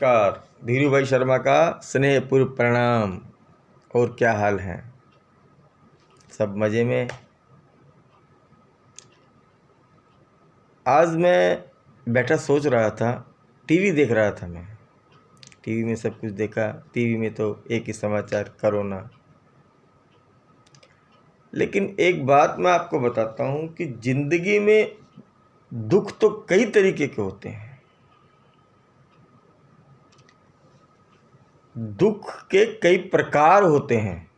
नमस्कार। धीरू भाई शर्मा का स्नेहपूर्व प्रणाम। और क्या हाल है? सब मज़े में? आज मैं बैठा सोच रहा था, टीवी देख रहा था। मैं टीवी में सब कुछ देखा। टीवी में तो एक ही समाचार, कोरोना। लेकिन एक बात मैं आपको बताता हूँ कि ज़िंदगी में दुख तो कई तरीके के होते हैं। दुख के कई प्रकार होते हैं,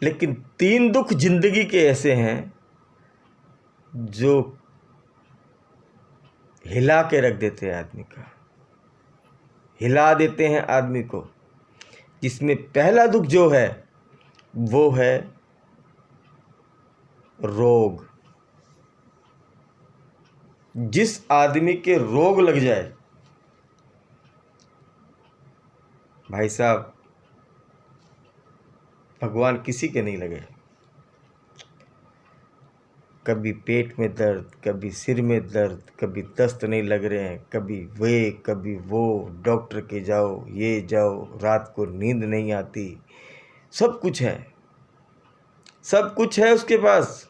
लेकिन 3 दुख जिंदगी के ऐसे हैं जो हिला के रख देते हैं आदमी का, हिला देते हैं आदमी को। जिसमें पहला दुख जो है वो है रोग। जिस आदमी के रोग लग जाए, भाई साहब, भगवान किसी के नहीं लगे। कभी पेट में दर्द, कभी सिर में दर्द, कभी दस्त नहीं लग रहे हैं, कभी वो, डॉक्टर के जाओ, ये जाओ, रात को नींद नहीं आती। सब कुछ है, सब कुछ है उसके पास,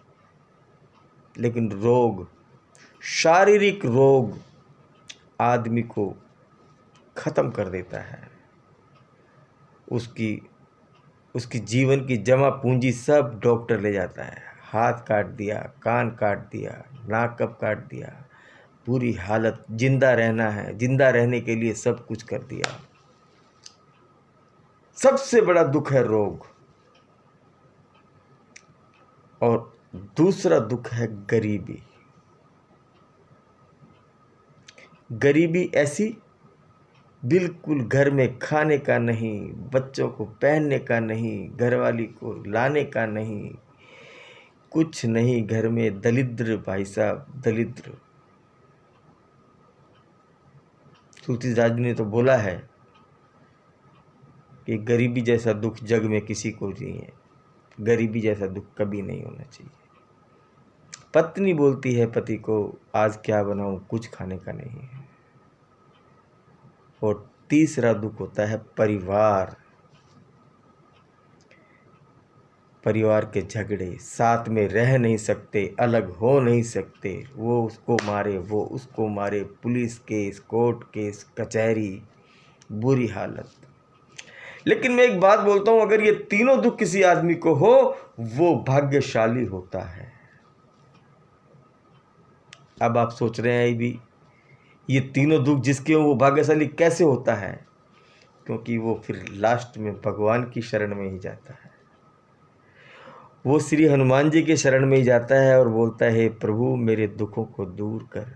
लेकिन रोग, शारीरिक रोग आदमी को ख़त्म कर देता है। उसकी जीवन की जमा पूंजी सब डॉक्टर ले जाता है। हाथ काट दिया, कान काट दिया, नाक कब काट दिया, पूरी हालत। जिंदा रहना है, जिंदा रहने के लिए सब कुछ कर दिया। सबसे बड़ा दुख है रोग। और दूसरा दुख है गरीबी। गरीबी ऐसी, बिल्कुल घर में खाने का नहीं, बच्चों को पहनने का नहीं, घरवाली को लाने का नहीं, कुछ नहीं घर में। दरिद्र, भाई साहब, दरिद्र। तुलसीदास जी ने तो बोला है कि गरीबी जैसा दुख जग में किसी को नहीं है। गरीबी जैसा दुख कभी नहीं होना चाहिए। पत्नी बोलती है पति को, आज क्या बनाऊं, कुछ खाने का नहीं है। और तीसरा दुख होता है परिवार। परिवार के झगड़े, साथ में रह नहीं सकते, अलग हो नहीं सकते। वो उसको मारे, वो उसको मारे, पुलिस केस, कोर्ट केस, कचहरी, बुरी हालत। लेकिन मैं एक बात बोलता हूँ, अगर ये तीनों दुख किसी आदमी को हो, वो भाग्यशाली होता है। अब आप सोच रहे हैं भी, ये तीनों दुख जिसके हो वो भाग्यशाली कैसे होता है? क्योंकि वो फिर लास्ट में भगवान की शरण में ही जाता है। वो श्री हनुमान जी के शरण में ही जाता है और बोलता है, प्रभु मेरे दुखों को दूर कर,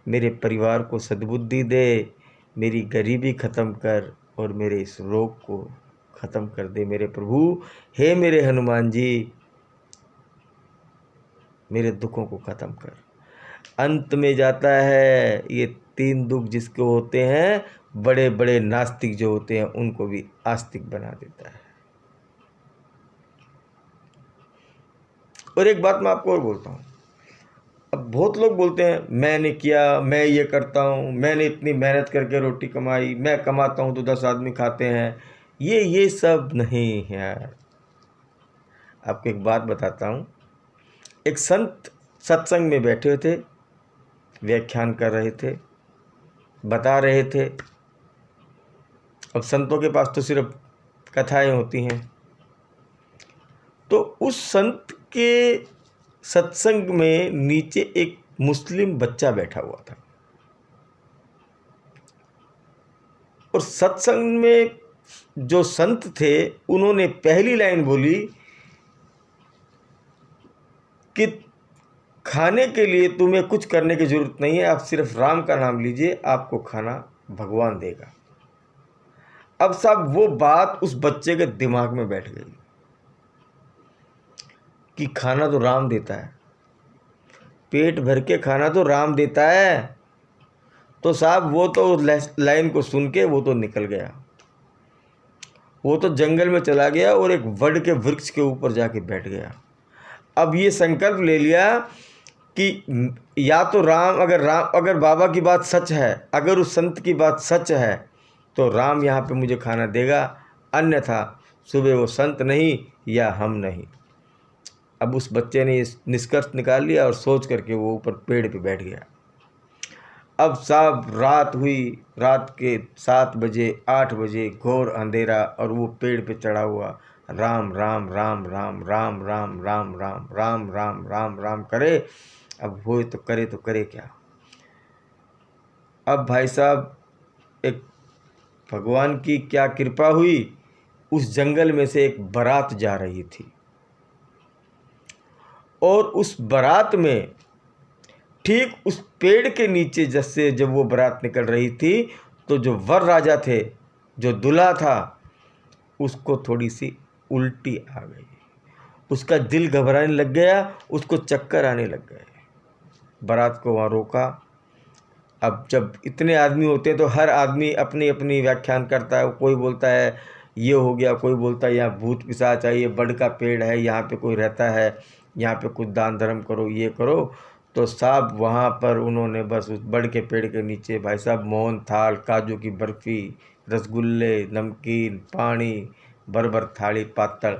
मेरे परिवार को सद्बुद्धि दे, मेरी गरीबी ख़त्म कर और मेरे इस रोग को ख़त्म कर दे मेरे प्रभु। हे मेरे हनुमान जी, मेरे दुखों को ख़त्म कर। अंत में जाता है, ये 3 दुख जिसके होते हैं, बड़े बड़े नास्तिक जो होते हैं उनको भी आस्तिक बना देता है। और एक बात मैं आपको और बोलता हूँ, अब बहुत लोग बोलते हैं मैंने किया, मैं ये करता हूँ, मैंने इतनी मेहनत करके रोटी कमाई, मैं कमाता हूँ तो 10 आदमी खाते हैं। ये सब नहीं है यार। आपको एक बात बताता हूँ। एक संत सत्संग में बैठे थे, व्याख्यान कर रहे थे, बता रहे थे। अब संतों के पास तो सिर्फ कथाएं होती हैं। तो उस संत के सत्संग में नीचे एक मुस्लिम बच्चा बैठा हुआ था। और सत्संग में जो संत थे उन्होंने पहली लाइन बोली कि खाने के लिए तुम्हें कुछ करने की जरूरत नहीं है, आप सिर्फ राम का नाम लीजिए, आपको खाना भगवान देगा। अब साहब वो बात उस बच्चे के दिमाग में बैठ गई कि खाना तो राम देता है, पेट भर के खाना तो राम देता है। तो साहब वो तो लाइन को सुन के वो तो निकल गया, वो तो जंगल में चला गया और एक वड के वृक्ष के ऊपर जाके बैठ गया। अब ये संकल्प ले लिया कि या तो राम अगर बाबा की बात सच है, अगर उस संत की बात सच है तो राम यहाँ पे मुझे खाना देगा, अन्यथा सुबह वो संत नहीं या हम नहीं। अब उस बच्चे ने इस निष्कर्ष निकाल लिया और सोच करके वो ऊपर पेड़ पे बैठ गया। अब साहब रात हुई, रात के 7 बजे 8 बजे घोर अंधेरा, और वो पेड़ पे चढ़ा हुआ राम राम राम राम राम राम राम राम राम राम राम राम करे। अब वो तो करे क्या। अब भाई साहब एक भगवान की क्या कृपा हुई, उस जंगल में से एक बारात जा रही थी, और उस बारात में ठीक उस पेड़ के नीचे जैसे जब वो बारात निकल रही थी तो जो वर राजा थे, जो दूल्हा था, उसको थोड़ी सी उल्टी आ गई, उसका दिल घबराने लग गया, उसको चक्कर आने लग गए। बारात को वहाँ रोका। अब जब इतने आदमी होते हैं तो हर आदमी अपनी अपनी व्याख्यान करता है। कोई बोलता है ये हो गया, कोई बोलता है यहाँ भूत पिशाच है, ये बड़ का पेड़ है, यहाँ पे कोई रहता है, यहाँ पे कुछ दान धर्म करो, ये करो। तो साहब वहाँ पर उन्होंने बस उस बड़ के पेड़ के नीचे भाई साहब मोहन थाल, काजू की बर्फ़ी, रसगुल्ले, नमकीन, पानी, भर थाली पातल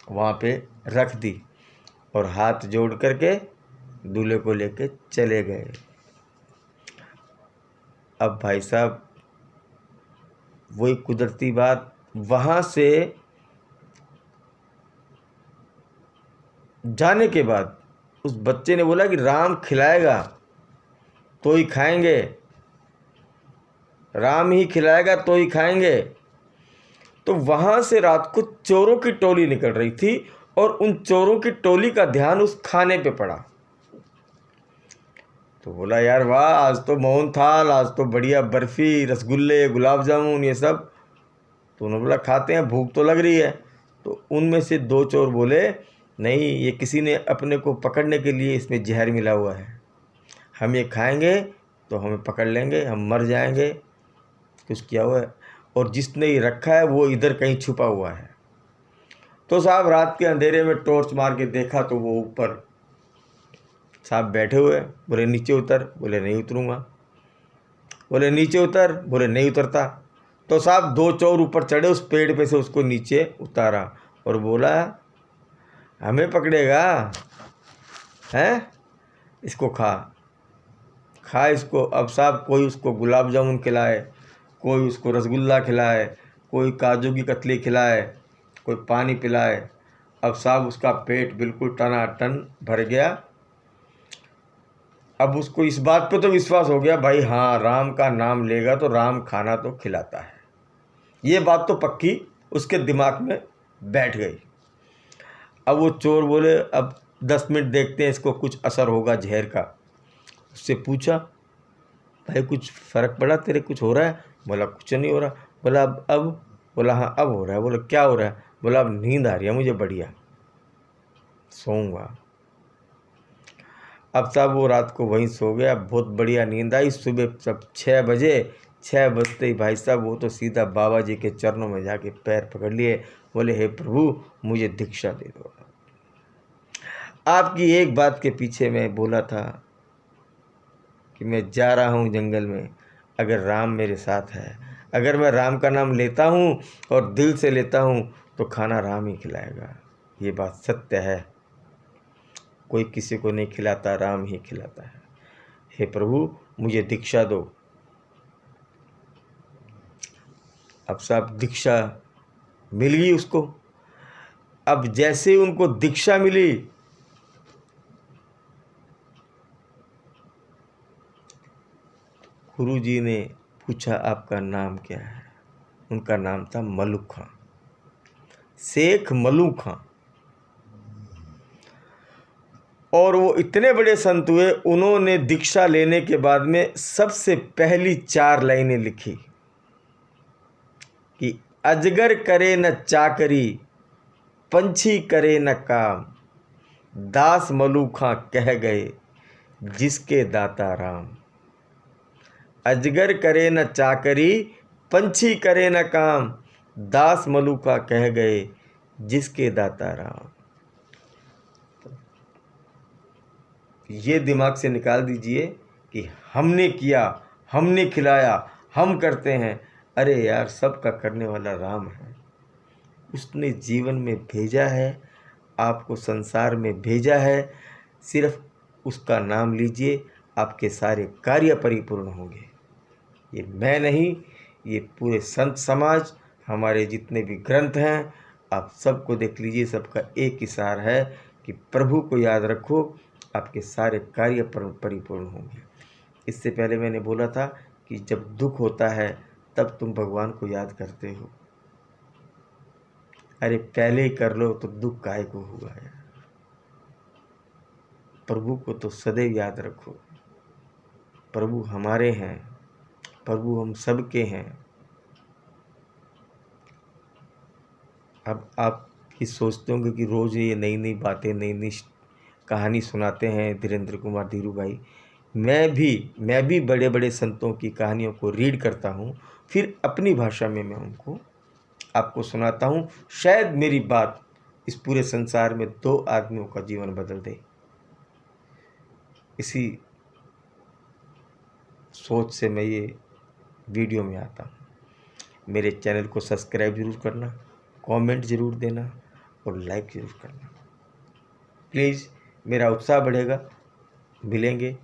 वहाँ पे रख दी और हाथ जोड़ करके दूल्हे को लेके चले गए। अब भाई साहब वही कुदरती बात, वहाँ से जाने के बाद उस बच्चे ने बोला कि राम खिलाएगा तो ही खाएंगे, राम ही खिलाएगा तो ही खाएंगे। तो वहाँ से रात को चोरों की टोली निकल रही थी और उन चोरों की टोली का ध्यान उस खाने पे पड़ा। तो बोला यार वाह, आज तो मोहन थाल, आज तो बढ़िया बर्फ़ी, रसगुल्ले, गुलाब जामुन, ये सब। तो उन्होंने बोला खाते हैं, भूख तो लग रही है। तो उनमें से 2 चोर बोले नहीं, ये किसी ने अपने को पकड़ने के लिए इसमें जहर मिला हुआ है, हम ये खाएंगे तो हमें पकड़ लेंगे, हम मर जाएंगे, कुछ किया हुआ है, और जिसने ये रखा है वो इधर कहीं छुपा हुआ है। तो साहब रात के अंधेरे में टॉर्च मार के देखा तो वो ऊपर साहब बैठे हुए। बोले नीचे उतर, बोले नहीं उतरूँगा, बोले नीचे उतर, बोले नहीं उतरता। तो साहब 2 चोर ऊपर चढ़े, उस पेड़ पे से उसको नीचे उतारा और बोला हमें पकड़ेगा हैं, इसको खा इसको। अब साहब कोई उसको गुलाब जामुन खिलाए, कोई उसको रसगुल्ला खिलाए, कोई काजू की कतली खिलाए, कोई पानी पिलाए। अब साहब उसका पेट बिल्कुल टनाटन भर गया। अब उसको इस बात पे तो विश्वास हो गया भाई, हाँ राम का नाम लेगा तो राम खाना तो खिलाता है, ये बात तो पक्की उसके दिमाग में बैठ गई। अब वो चोर बोले अब 10 मिनट देखते हैं इसको कुछ असर होगा जहर का। उससे पूछा भाई कुछ फ़र्क पड़ा तेरे, कुछ हो रहा है? बोला कुछ नहीं हो रहा। बोला अब? बोला हाँ अब हो रहा है। बोला क्या हो रहा है? बोला अब नींद आ रही है मुझे, बढ़िया सोऊंगा। अब साहब वो रात को वहीं सो गया, बहुत बढ़िया नींद आई। सुबह सब 6 बजे, 6 बजते ही भाई साहब वो तो सीधा बाबा जी के चरणों में जाके पैर पकड़ लिए, बोले हे प्रभु मुझे दीक्षा दे दो। आपकी एक बात के पीछे मैं बोला था कि मैं जा रहा हूँ जंगल में, अगर राम मेरे साथ है, अगर मैं राम का नाम लेता हूँ और दिल से लेता हूँ तो खाना राम ही खिलाएगा। ये बात सत्य है, कोई किसी को नहीं खिलाता, राम ही खिलाता है। हे प्रभु मुझे दीक्षा दो। अब साहब दीक्षा मिल गई उसको। अब जैसे उनको दीक्षा मिली, गुरु जी ने पूछा आपका नाम क्या है? उनका नाम था मलुक खां, शेख मलुक खां। और वो इतने बड़े संत हुए, उन्होंने दीक्षा लेने के बाद में सबसे पहली 4 लाइनें लिखी कि अजगर करे न चाकरी, पंछी करे न काम, दास मलुक खां कह गए जिसके दाता राम। अजगर करे न चाकरी, पंछी करे न काम, दास मलुक खां कह गए जिसके दाता राम। ये दिमाग से निकाल दीजिए कि हमने किया, हमने खिलाया, हम करते हैं। अरे यार, सबका करने वाला राम है। उसने जीवन में भेजा है, आपको संसार में भेजा है। सिर्फ उसका नाम लीजिए, आपके सारे कार्य परिपूर्ण होंगे। ये मैं नहीं, ये पूरे संत समाज, हमारे जितने भी ग्रंथ हैं, आप सबको देख लीजिए। सबका एक ही सार है कि प्रभु को याद रखो, आपके सारे कार्य परिपूर्ण होंगे। इससे पहले मैंने बोला था कि जब दुख होता है तब तुम भगवान को याद करते हो। अरे पहले ही कर लो तो दुख काहे को हुआ है। प्रभु को तो सदैव याद रखो। प्रभु हमारे हैं, प्रभु हम सबके हैं। अब आप ये सोचते होंगे कि रोज़ ये नई नई बातें, नई नई कहानी सुनाते हैं धीरेन्द्र कुमार धीरू भाई। मैं भी बड़े बड़े संतों की कहानियों को रीड करता हूँ, फिर अपनी भाषा में मैं उनको आपको सुनाता हूँ। शायद मेरी बात इस पूरे संसार में 2 आदमियों का जीवन बदल दे। इसी सोच से मैं ये वीडियो में आता हूँ। मेरे चैनल को सब्सक्राइब ज़रूर करना, कमेंट ज़रूर देना और लाइक ज़रूर करना। प्लीज़, मेरा उत्साह बढ़ेगा। मिलेंगे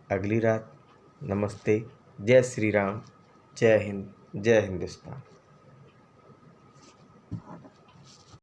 अगली रात। नमस्ते, जय श्री राम, जय हिंद, जय हिंदुस्तान।